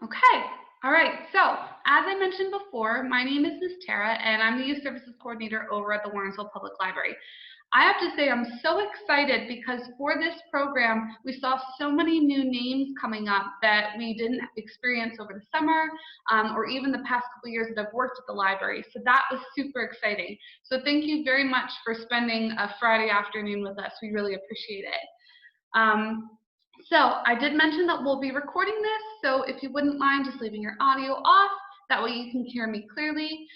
Okay, all right. So, as I mentioned before, my name is Ms. Tara, and I'm the Youth Services Coordinator over at the Warrensville Public Library. I have to say I'm so excited because for this program, we saw so many new names coming up that we didn't experience over the summer or even the past couple years that I've worked at the library. So that was super exciting. So thank you very much for spending a Friday afternoon with us. We really appreciate it. Um, so I did mention that we'll be recording this, so if you wouldn't mind just leaving your audio off, that way you can hear me clearly.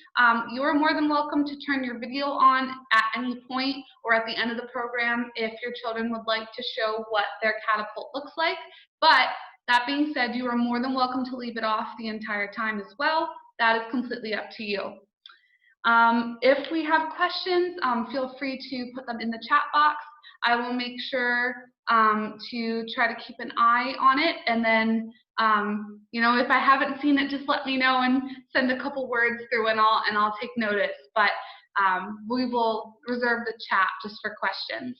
You're more than welcome to turn your video on at any point or at the end of the program if your children would like to show what their catapult looks like. But that being said, you are more than welcome to leave it off the entire time as well. That is completely up to you. If we have questions, feel free to put them in the chat box. I will make sure to try to keep an eye on it, and then if I haven't seen it, just let me know and send a couple words through, and I'll take notice. But we will reserve the chat just for questions.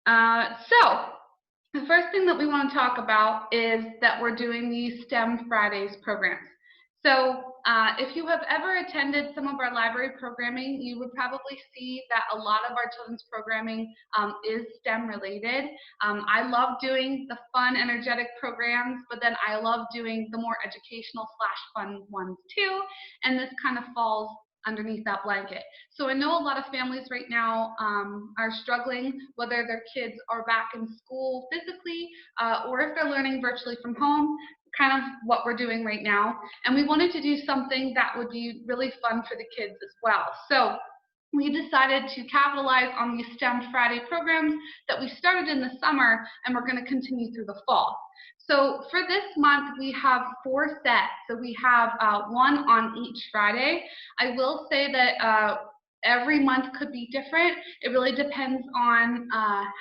So the first thing that we want to talk about is that we're doing these STEM Fridays programs. So if you have ever attended some of our library programming, you would probably see that a lot of our children's programming is STEM related. I love doing the fun, energetic programs, but then I love doing the more educational / fun ones too, and this kind of falls underneath that blanket. So I know a lot of families right now are struggling, whether their kids are back in school physically or if they're learning virtually from home, kind of what we're doing right now. And we wanted to do something that would be really fun for the kids as well. So we decided to capitalize on these STEM Friday programs that we started in the summer, and we're going to continue through the fall. So for this month, we have 4 sets. So we have one on each Friday. I will say that every month could be different. It really depends on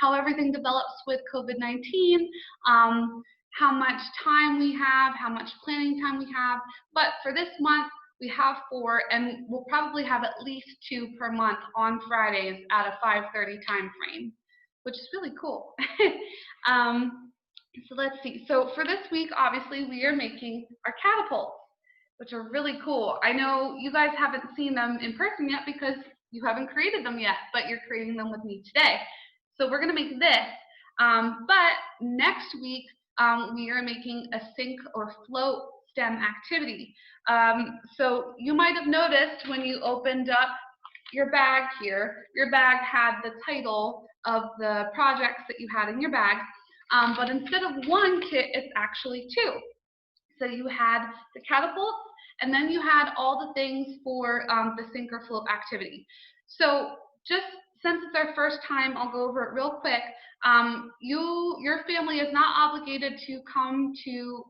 how everything develops with COVID-19, how much time we have, how much planning time we have. But for this month, we have 4, and we'll probably have at least 2 per month on Fridays at a 5:30 time frame, which is really cool. So let's see. So for this week, obviously, we are making our catapults, which are really cool. I know you guys haven't seen them in person yet because you haven't created them yet, but you're creating them with me today. So we're going to make this. But next week, we are making a sink or float STEM activity. So you might have noticed when you opened up your bag here, your bag had the title of the projects that you had in your bag, but instead of 1 kit, it's actually 2. So you had the catapults, and then you had all the things for the sink or float activity. So just since it's our first time, I'll go over it real quick. Your family is not obligated to come to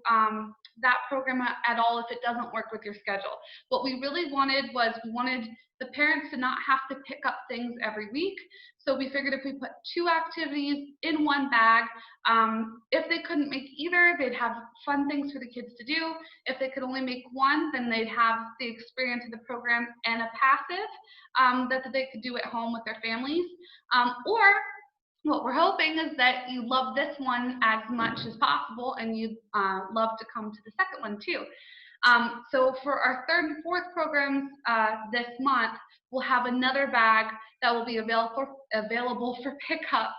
that program at all if it doesn't work with your schedule. What we really wanted was we wanted the parents to not have to pick up things every week. So we figured if we put 2 activities in 1 bag, if they couldn't make either, they'd have fun things for the kids to do. If they could only make 1, then they'd have the experience of the program and a passive that they could do at home with their families. Or what we're hoping is that you love this one as much as possible and you'd love to come to the second one too. So for our 3rd and 4th programs this month, we'll have another bag that will be available for pickup,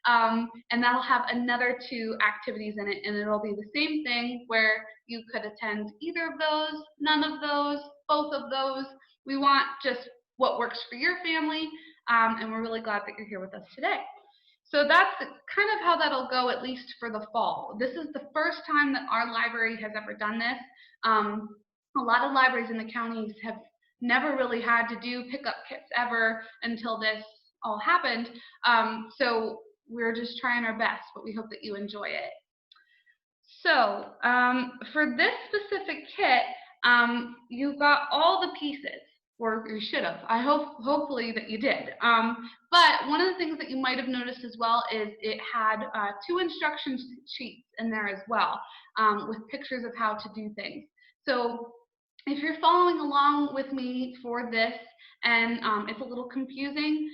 and that'll have another 2 activities in it, and it'll be the same thing where you could attend either of those, none of those, both of those. We want just what works for your family, and we're really glad that you're here with us today. So that's kind of how that'll go, at least for the fall. This is the first time that our library has ever done this. A lot of libraries in the counties have never really had to do pickup kits ever until this all happened. So we're just trying our best, but we hope that you enjoy it. So for this specific kit, you got all the pieces, or you should have. I hopefully that you did. But one of the things that you might have noticed as well is it had 2 instruction sheets in there as well, with pictures of how to do things. So if you're following along with me for this and it's a little confusing,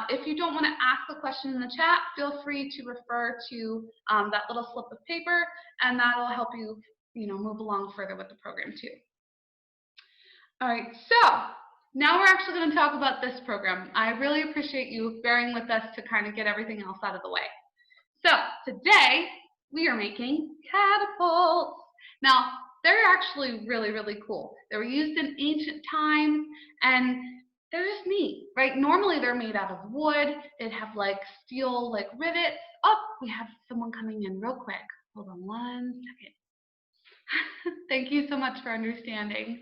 if you don't want to ask the question in the chat, feel free to refer to that little slip of paper, and that'll help you move along further with the program too. All right, so now we're actually going to talk about this program. I really appreciate you bearing with us to kind of get everything else out of the way. So today we are making catapults. Now they're actually really, really cool. They were used in ancient times and they're just neat, right? Normally they're made out of wood. They'd have like steel like rivets. Oh, we have someone coming in real quick. Hold on one second. Thank you so much for understanding.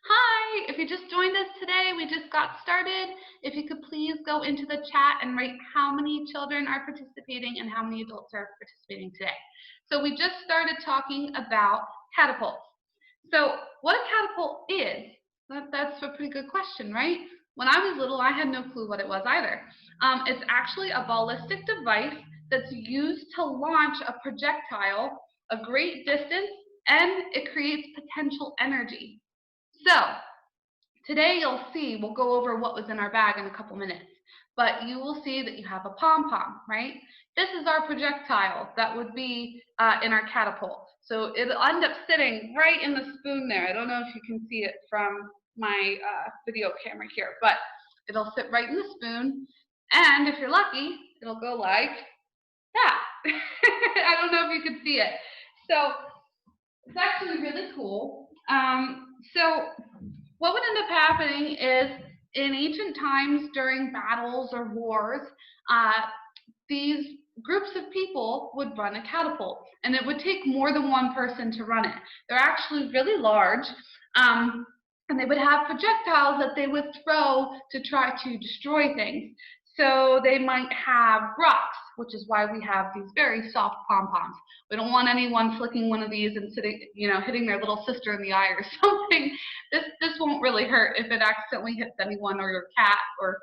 Hi, if you just joined us today, we just got started. If you could please go into the chat and write how many children are participating and how many adults are participating today. So we just started talking about catapults. So what a catapult is, that's a pretty good question, right? When I was little, I had no clue what it was either. It's actually a ballistic device that's used to launch a projectile a great distance, and it creates potential energy. So today you'll see, we'll go over what was in our bag in a couple minutes, but you will see that you have a pom-pom, right? This is our projectile that would be in our catapult. So it'll end up sitting right in the spoon there. I don't know if you can see it from my video camera here, but it'll sit right in the spoon, and if you're lucky, it'll go like that. I don't know if you can see it. So it's actually really cool. So what would end up happening is in ancient times during battles or wars, these groups of people would run a catapult, and it would take more than one person to run it. They're actually really large, and they would have projectiles that they would throw to try to destroy things. So they might have rocks, which is why we have these very soft pom-poms. We don't want anyone flicking one of these and sitting, hitting their little sister in the eye or something. This won't really hurt if it accidentally hits anyone or your cat. Or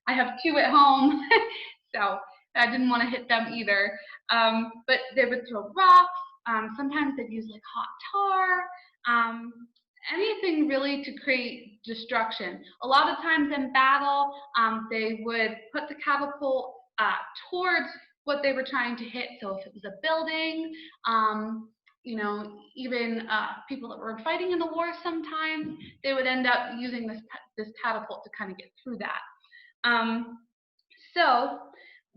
I have two at home, so I didn't want to hit them either. But they would throw rocks. Sometimes they'd use like hot tar. Anything really to create destruction. A lot of times in battle, they would put the catapult towards what they were trying to hit. So if it was a building, even people that were fighting in the war sometimes, they would end up using this catapult to kind of get through that. So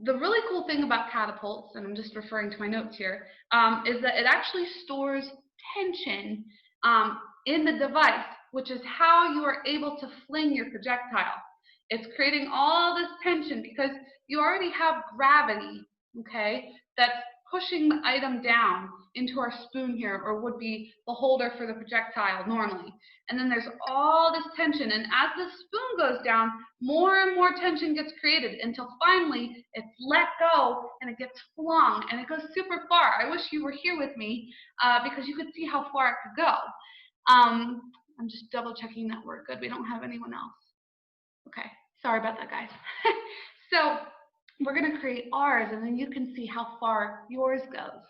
the really cool thing about catapults, and I'm just referring to my notes here, is that it actually stores tension in the device, which is how you are able to fling your projectile. It's creating all this tension because you already have gravity, okay, that's pushing the item down into our spoon here, or would be the holder for the projectile normally. And then there's all this tension, and as the spoon goes down, more and more tension gets created until finally it's let go and it gets flung, and it goes super far. I wish you were here with me because you could see how far it could go. I'm just double checking that we're good. We don't have anyone else. Okay, sorry about that, guys. So we're going to create ours, and then you can see how far yours goes.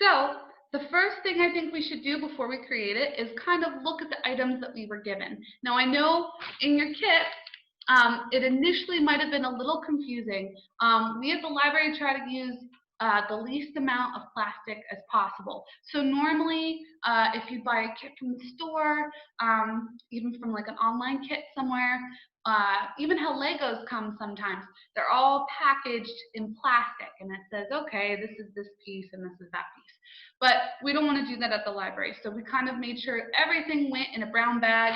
So the first thing I think we should do before we create it is kind of look at the items that we were given. Now I know in your kit, it initially might have been a little confusing. We at the library try to use the least amount of plastic as possible. So normally, if you buy a kit from the store, even from like an online kit somewhere, even how Legos come sometimes, they're all packaged in plastic, and it says, okay, this is this piece and this is that piece. But we don't want to do that at the library, so we kind of made sure everything went in a brown bag.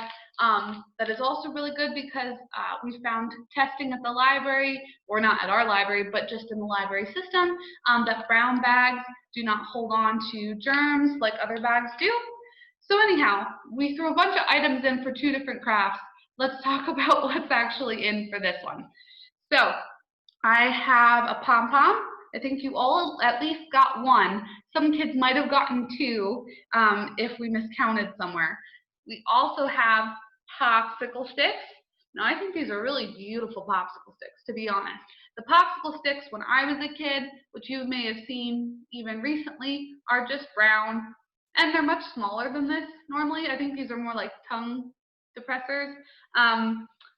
That is also really good because we found testing at the library, or not at our library, but just in the library system, that brown bags do not hold on to germs like other bags do. So anyhow, we threw a bunch of items in for 2 different crafts. Let's talk about what's actually in for this one. So I have a pom-pom. I think you all at least got one. Some kids might have gotten 2 if we miscounted somewhere. We also have popsicle sticks. Now I think these are really beautiful popsicle sticks, to be honest. The popsicle sticks when I was a kid, which you may have seen even recently, are just brown, and they're much smaller than this normally. I think these are more like tongue depressors,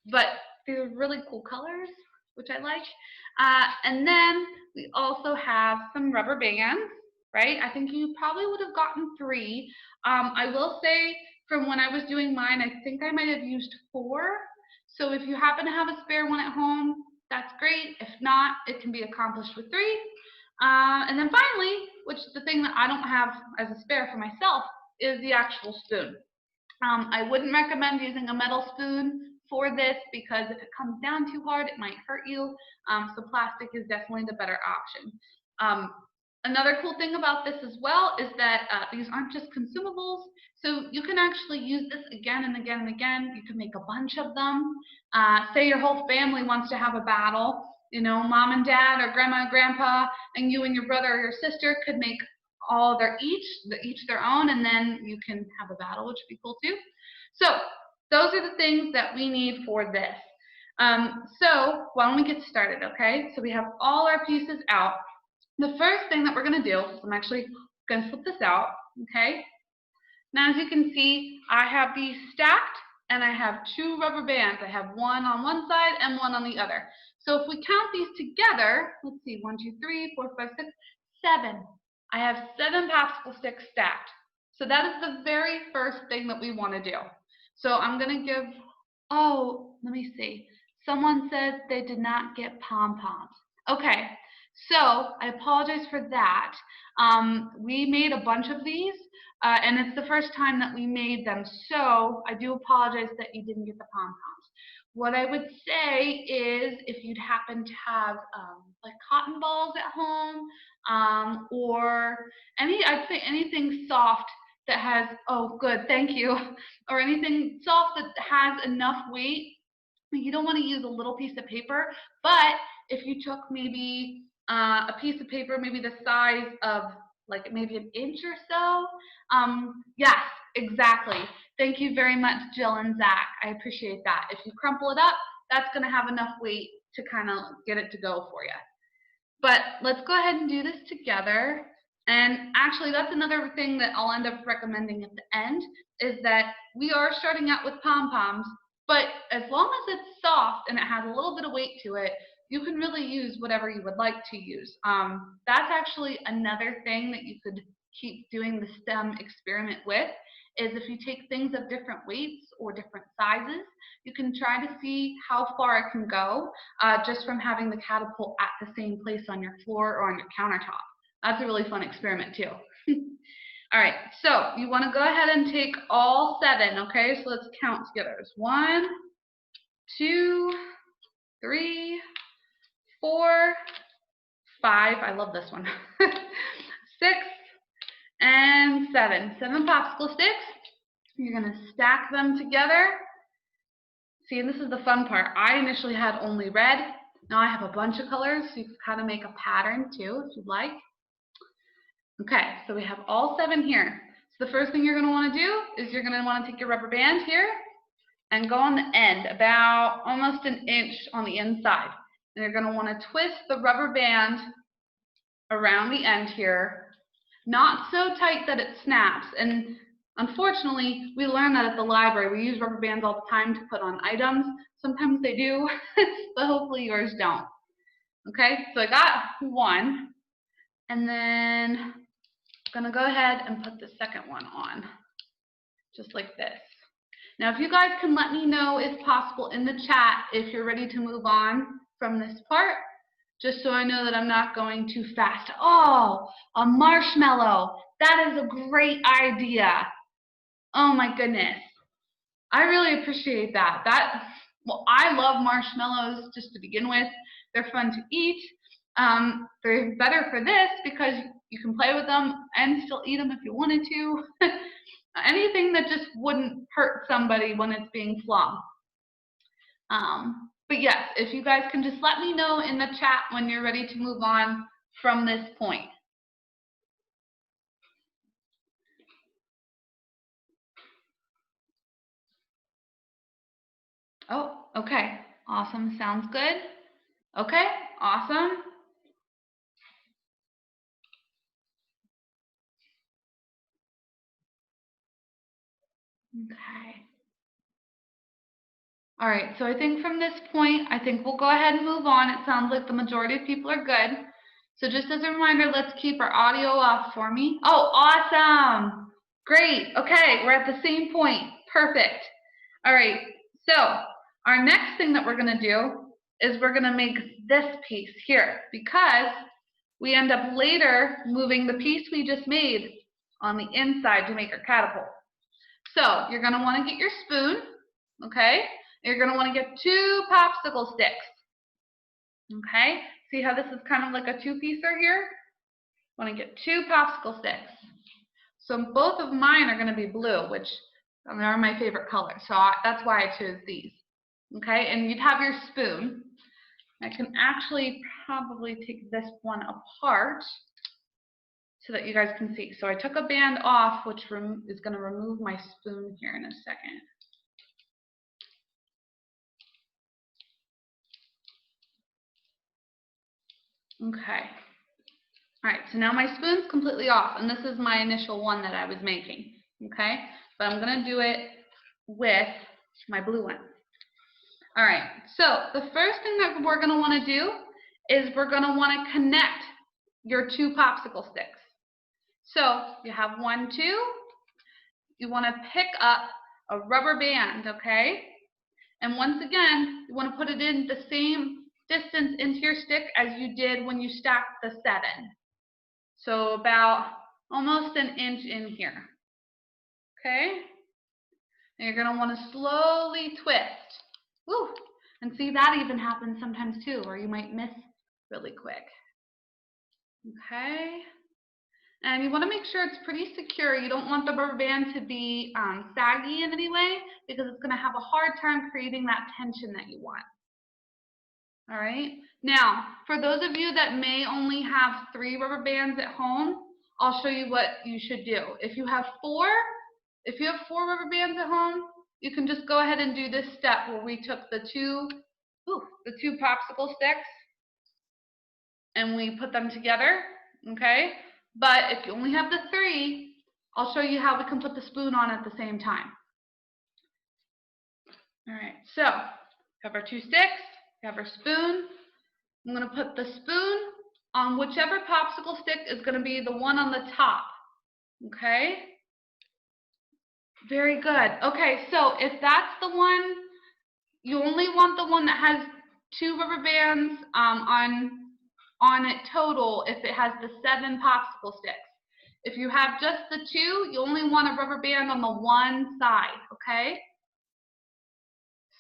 but these are really cool colors, which I like. And then we also have some rubber bands, right? I think you probably would have gotten 3. I will say from when I was doing mine, I think I might have used 4. So if you happen to have a spare one at home, that's great. If not, it can be accomplished with 3. And then finally, which is the thing that I don't have as a spare for myself, is the actual spoon. I wouldn't recommend using a metal spoon for this because if it comes down too hard, it might hurt you. So plastic is definitely the better option. Another cool thing about this as well is that these aren't just consumables. So you can actually use this again and again and again. You can make a bunch of them. Say your whole family wants to have a battle. You know, mom and dad or grandma and grandpa and you and your brother or your sister could make all each their own, and then you can have a battle, which would be cool too. So those are the things that we need for this. So why don't we get started, okay? So we have all our pieces out. The first thing that we're going to do, I'm actually going to flip this out, okay? Now, as you can see, I have these stacked, and I have 2 rubber bands. I have one on one side and one on the other. So if we count these together, let's see, 1, 2, 3, 4, 5, 6, 7. I have 7 popsicle sticks stacked. So that is the very first thing that we want to do. So I'm going to give, oh, let me see. Someone said they did not get pom-poms. Okay, so I apologize for that. We made a bunch of these, and it's the first time that we made them. So I do apologize that you didn't get the pom-poms. What I would say is if you'd happen to have like cotton balls at home, or I'd say anything soft that has, oh good, thank you, or anything soft that has enough weight. You don't want to use a little piece of paper, but if you took maybe a piece of paper, maybe the size of like maybe an inch or so. Yes, exactly. Thank you very much, Jill and Zach. I appreciate that. If you crumple it up, that's going to have enough weight to kind of get it to go for you. But let's go ahead and do this together. And actually, that's another thing that I'll end up recommending at the end, is that we are starting out with pom-poms, but as long as it's soft and it has a little bit of weight to it, you can really use whatever you would like to use. That's actually another thing that you could keep doing the STEM experiment with, is if you take things of different weights or different sizes, you can try to see how far it can go just from having the catapult at the same place on your floor or on your countertop. That's a really fun experiment too. All right, so you want to go ahead and take all 7, okay? So let's count together. It's 1, 2, 3, 4, 5. I love this one. 6 and 7. 7 popsicle sticks. You're going to stack them together. See, and this is the fun part. I initially had only red. Now I have a bunch of colors, so you can kind of make a pattern too if you'd like. Okay, so we have all 7 here. So the first thing you're going to want to do is you're going to want to take your rubber band here and go on the end, about almost an inch on the inside. And you're going to want to twist the rubber band around the end here, not so tight that it snaps. And unfortunately, we learned that at the library. We use rubber bands all the time to put on items. Sometimes they do, but hopefully yours don't. Okay, so I got 1. And then I'm going to go ahead and put the second one on, just like this. Now, if you guys can let me know, if possible, in the chat, if you're ready to move on from this part, just so I know that I'm not going too fast. Oh, a marshmallow. That is a great idea. Oh my goodness. I really appreciate that. Well, I love marshmallows just to begin with. They're fun to eat. They're better for this because you can play with them and still eat them if you wanted to. Anything that just wouldn't hurt somebody when it's being flung. But yes, if you guys can just let me know in the chat when you're ready to move on from this point. Oh, okay. Awesome. Sounds good. Okay, awesome. Okay. All right, so I think from this point, I think we'll go ahead and move on. It sounds like the majority of people are good. So just as a reminder, let's keep our audio off for me. Oh, awesome. Great. Okay, we're at the same point. Perfect. All right, so our next thing that we're going to do is we're going to make this piece here, because we end up later moving the piece we just made on the inside to make our catapult. So you're going to want to get your spoon, okay? You're going to want to get 2 popsicle sticks, okay? See how this is kind of like a 2-piecer here? Want to get 2 popsicle sticks. So both of mine are going to be blue, which are my favorite color. So that's why I chose these. Okay, and you'd have your spoon. I can actually probably take this one apart so that you guys can see. So I took a band off, which is going to remove my spoon here in a second. Okay. All right, so now my spoon's completely off, and this is my initial one that I was making. Okay, but I'm going to do it with my blue one. All right, so the first thing that we're going to want to do is we're going to want to connect your 2 popsicle sticks. So you have 1, 2. You want to pick up a rubber band, okay? And once again, you want to put it in the same distance into your stick as you did when you stacked the 7. So about almost an inch in here, okay? And you're going to want to slowly twist. Woo! And see, that even happens sometimes too, where you might miss really quick. Okay? And you want to make sure it's pretty secure. You don't want the rubber band to be saggy in any way, because it's going to have a hard time creating that tension that you want. All right? Now, for those of you that may only have 3 rubber bands at home, I'll show you what you should do. If you have 4 rubber bands at home, you can just go ahead and do this step where we took the two popsicle sticks and we put them together, okay? But if you only have the 3, I'll show you how we can put the spoon on at the same time. All right, so we have our 2 sticks, we have our spoon. I'm going to put the spoon on whichever popsicle stick is going to be the one on the top, okay? Very good. Okay, so if that's the one, you only want the one that has 2 rubber bands on it total if it has the 7 popsicle sticks. If you have just the 2, you only want a rubber band on the one side, okay?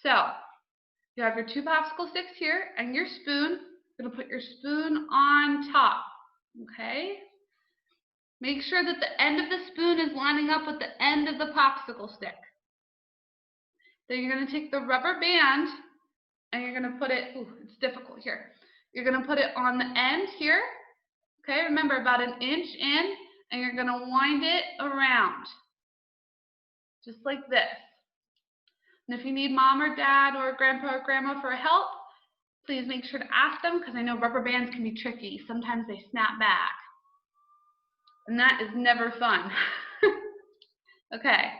So you have your 2 popsicle sticks here and your spoon. You're going to put your spoon on top, okay? Make sure that the end of the spoon is lining up with the end of the popsicle stick. Then you're going to take the rubber band and you're going to put it, ooh, it's difficult here. You're going to put it on the end here, okay? Remember, about an inch in, and you're going to wind it around, just like this. And if you need mom or dad or grandpa or grandma for help, please make sure to ask them, because I know rubber bands can be tricky. Sometimes they snap back, and that is never fun. Okay.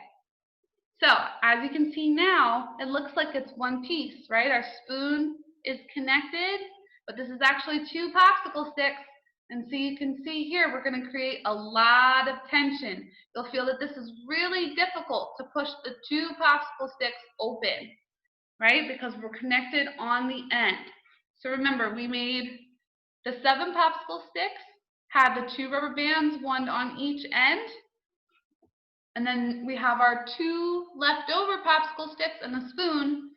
So, as you can see now, it looks like it's one piece, right? Our spoon is connected, but this is actually 2 popsicle sticks. And so you can see here, we're going to create a lot of tension. You'll feel that this is really difficult to push the 2 popsicle sticks open, right? Because we're connected on the end. So remember, we made the 7 popsicle sticks, had the 2 rubber bands, one on each end. And then we have our 2 leftover popsicle sticks and a spoon,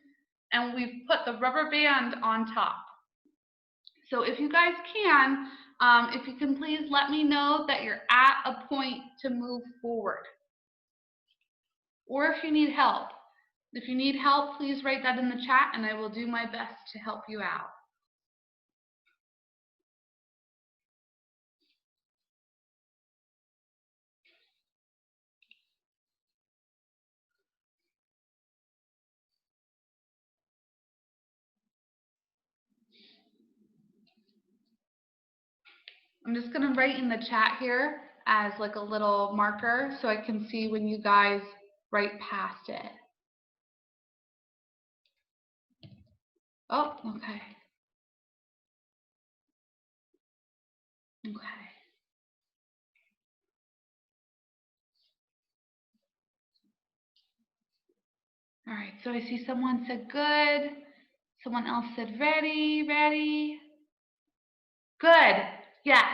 and we've put the rubber band on top. So if you guys can, if you can please let me know that you're at a point to move forward. Or if you need help. If you need help, please write that in the chat and I will do my best to help you out. I'm just going to write in the chat here as like a little marker so I can see when you guys write past it. Oh, okay. Okay. All right, so I see someone said good. Someone else said ready, ready. Good. Yes.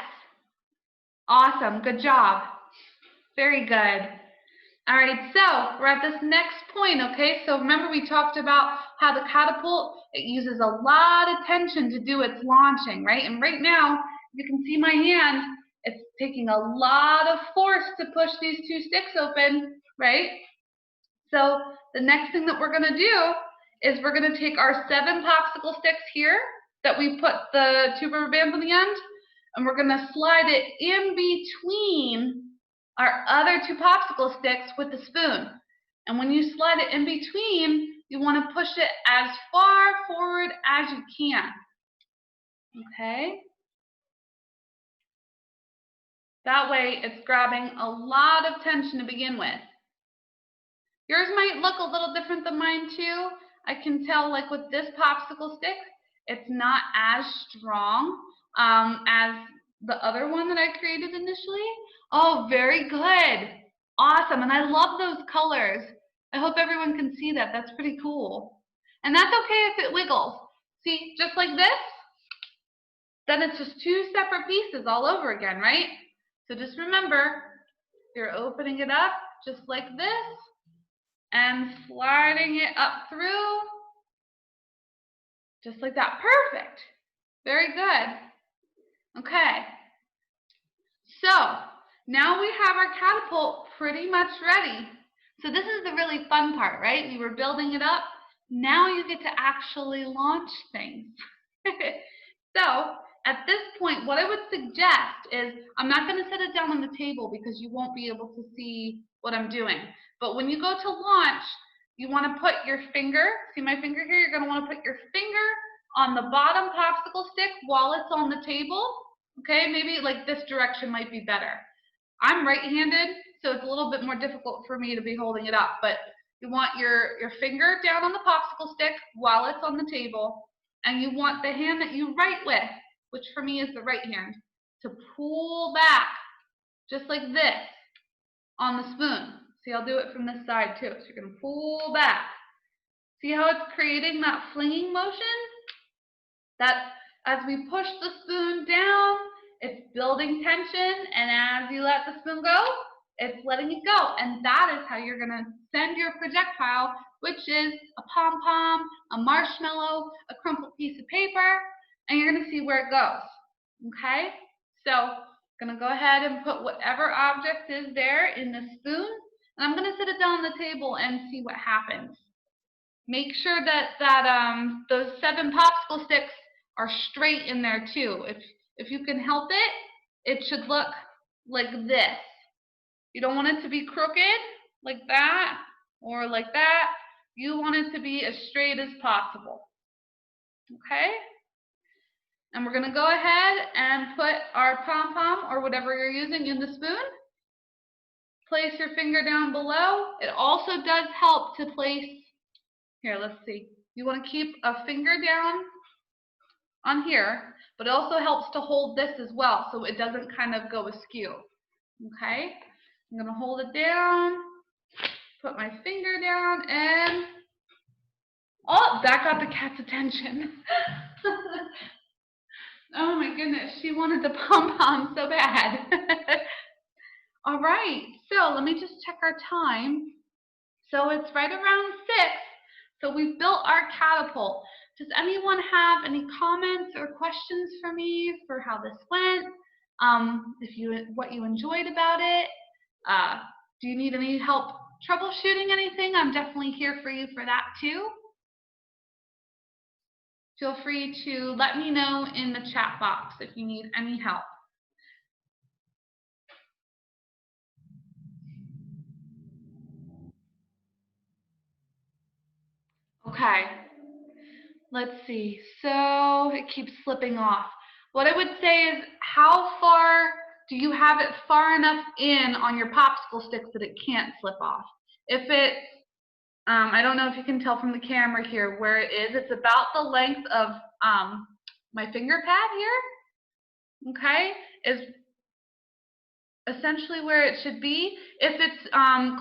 Awesome. Good job. Very good. All right, so we're at this next point, okay? So remember we talked about how the catapult, it uses a lot of tension to do its launching, right? And right now, you can see my hand, it's taking a lot of force to push these two sticks open, right? So the next thing that we're gonna do is we're gonna take our 7 popsicle sticks here that we put the 2 rubber bands on the end, and we're gonna slide it in between our other 2 popsicle sticks with the spoon. And when you slide it in between, you want to push it as far forward as you can. Okay? That way it's grabbing a lot of tension to begin with. Yours might look a little different than mine too. I can tell, like with this popsicle stick, it's not as strong as the other one that I created initially. Oh, very good. Awesome. And I love those colors. I hope everyone can see that. That's pretty cool. And that's okay if it wiggles. See, just like this, then it's just 2 separate pieces all over again, right? So just remember, you're opening it up just like this and sliding it up through just like that. Perfect. Very good. Okay. So now we have our catapult pretty much ready. So this is the really fun part, right? We were building it up. Now you get to actually launch things. So at this point, what I would suggest is, I'm not going to set it down on the table because you won't be able to see what I'm doing. But when you go to launch, you want to put your finger, see my finger here? You're going to want to put your finger on the bottom popsicle stick while it's on the table. Okay, maybe like this direction might be better. I'm right-handed, so it's a little bit more difficult for me to be holding it up, but you want your finger down on the popsicle stick while it's on the table, and you want the hand that you write with, which for me is the right hand, to pull back, just like this, on the spoon. See, I'll do it from this side too. So you're going to pull back. See how it's creating that flinging motion? That as we push the spoon down, it's building tension, and as you let the spoon go, it's letting it go. And that is how you're going to send your projectile, which is a pom-pom, a marshmallow, a crumpled piece of paper, and you're going to see where it goes. Okay? So I'm going to go ahead and put whatever object is there in the spoon, and I'm going to sit it down on the table and see what happens. Make sure that those 7 popsicle sticks are straight in there too. If you can help it, it should look like this. You don't want it to be crooked like that or like that. You want it to be as straight as possible. Okay? And we're going to go ahead and put our pom-pom or whatever you're using in the spoon. Place your finger down below. It also does help to place, here, let's see. You want to keep a finger down on here, but it also helps to hold this as well so it doesn't kind of go askew. Okay? I'm going to hold it down, put my finger down, and oh, that got the cat's attention. Oh my goodness, she wanted the pom-pom so bad. All right, so let me just check our time. So it's right around 6. So we've built our catapult. Does anyone have any comments or questions for me for how this went? What you enjoyed about it? Do you need any help troubleshooting anything? I'm definitely here for you for that too. Feel free to let me know in the chat box if you need any help. Okay, let's see. So it keeps slipping off. What I would say is, how far do you have it far enough in on your popsicle sticks that it can't slip off? If it's, I don't know if you can tell from the camera here where it is. It's about the length of my finger pad here. Okay? is essentially where it should be. If it's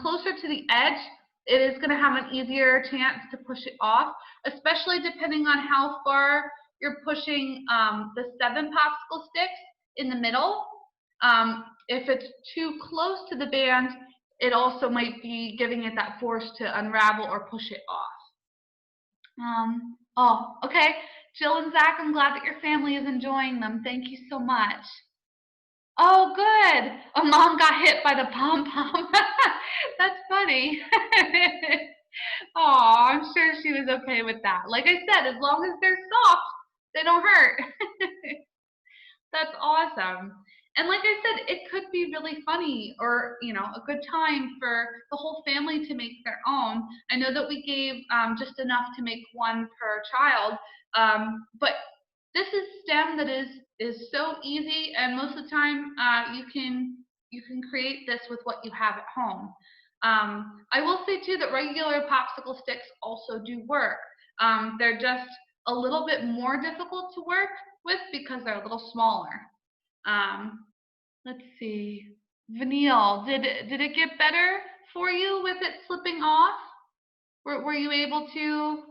closer to the edge, it is going to have an easier chance to push it off, especially depending on how far you're pushing the 7 popsicle sticks in the middle. If it's too close to the band, it also might be giving it that force to unravel or push it off. Oh, okay. Jill and Zach, I'm glad that your family is enjoying them. Thank you so much. Oh, good. Oh, Mom got hit by the pom-pom. That's funny. Oh, I'm sure she was okay with that. Like I said, as long as they're soft, they don't hurt. That's awesome. And like I said, it could be really funny or, you know, a good time for the whole family to make their own. I know that we gave just enough to make one per child, but this is STEM that is so easy, and most of the time you can create this with what you have at home. I will say too that regular popsicle sticks also do work. They're just a little bit more difficult to work with because they're a little smaller. Let's see. Vanille, did it get better for you with it slipping off? Were you able to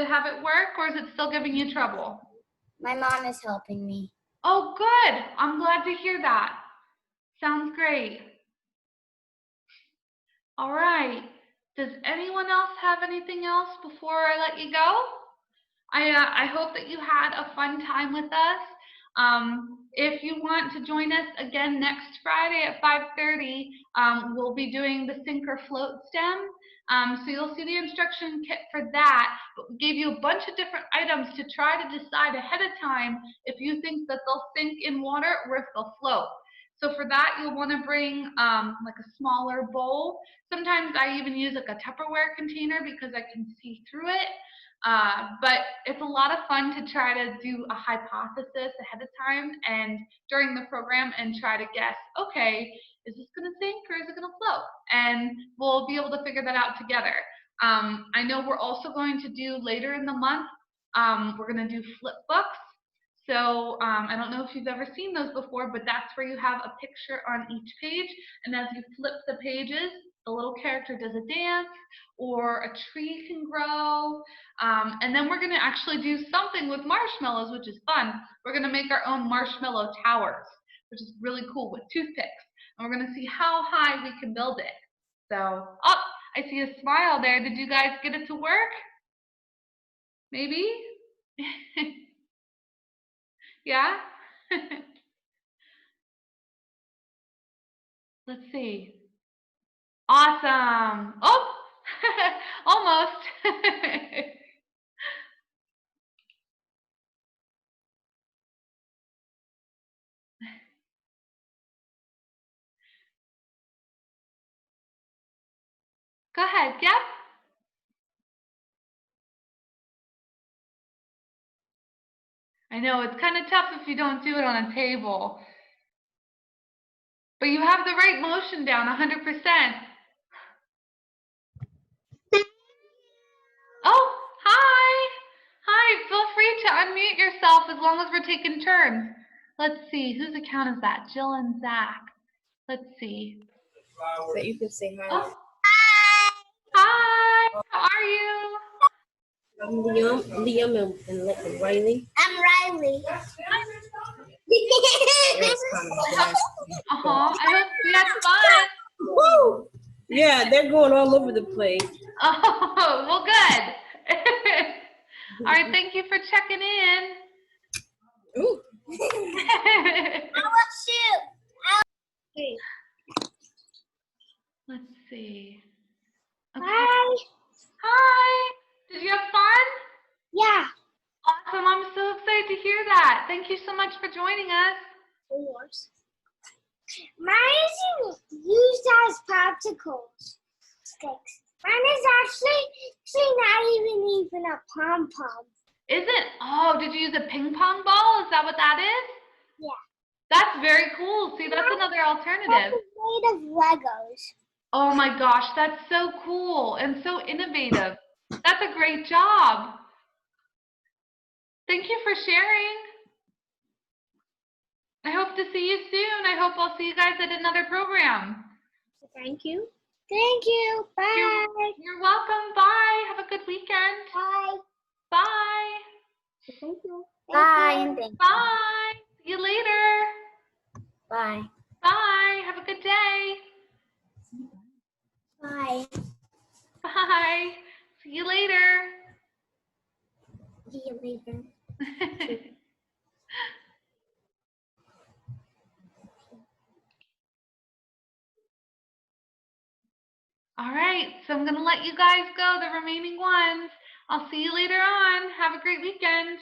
have it work, or is it still giving you trouble? My mom is helping me. Oh, good. I'm glad to hear that. Sounds great. All right. Does anyone else have anything else before I let you go? I hope that you had a fun time with us. If you want to join us again next Friday at 5:30, we'll be doing the Sink or Float STEM. So you'll see the instruction kit for that. But we gave you a bunch of different items to try to decide ahead of time if you think that they'll sink in water or if they'll float. So for that, you'll want to bring like a smaller bowl. Sometimes I even use like a Tupperware container because I can see through it. But it's a lot of fun to try to do a hypothesis ahead of time and during the program and try to guess, okay, is this going to sink or is it going to float? And we'll be able to figure that out together. I know we're also going to do later in the month, we're going to do flip books. So I don't know if you've ever seen those before, but that's where you have a picture on each page. And as you flip the pages, the little character does a dance or a tree can grow. And then we're going to actually do something with marshmallows, which is fun. We're going to make our own marshmallow towers, which is really cool, with toothpicks. And we're going to see how high we can build it. So, oh, I see a smile there. Did you guys get it to work? Maybe? Yeah? Let's see. Awesome. Oh, almost. Go ahead. Yep. I know it's kind of tough if you don't do it on a table. But you have the right motion down 100%. Oh, hi. Hi. Feel free to unmute yourself as long as we're taking turns. Let's see. Whose account is that? Jill and Zach. Let's see. So you can say hi. Oh. Hi. How are you? I'm Liam and Riley. I'm Riley. I hope you had fun. Woo! Yeah, they're going all over the place. Oh, well, good. All right, thank you for checking in. Ooh. I will shoot. Okay. Let's see. Okay. Hi. Hi. Did you have fun? Yeah. Awesome. I'm so excited to hear that. Thank you so much for joining us. Mine is used as popsicles sticks. Mine is actually not even a pom-pom. Is it? Oh, did you use a ping pong ball? Is that what that is? Yeah. That's very cool. See, that's another alternative. It's made of Legos. Oh my gosh, that's so cool and so innovative. That's a great job. Thank you for sharing. I hope to see you soon. I hope I'll see you guys at another program. Thank you. Thank you. Bye. You're welcome. Bye. Have a good weekend. Bye. Bye. Thank you. Bye. Thank you. Bye. See you later. Bye. Bye. Have a good day. Bye. Bye. See you later. See you later. All right, so I'm going to let you guys go, the remaining ones. I'll see you later on. Have a great weekend.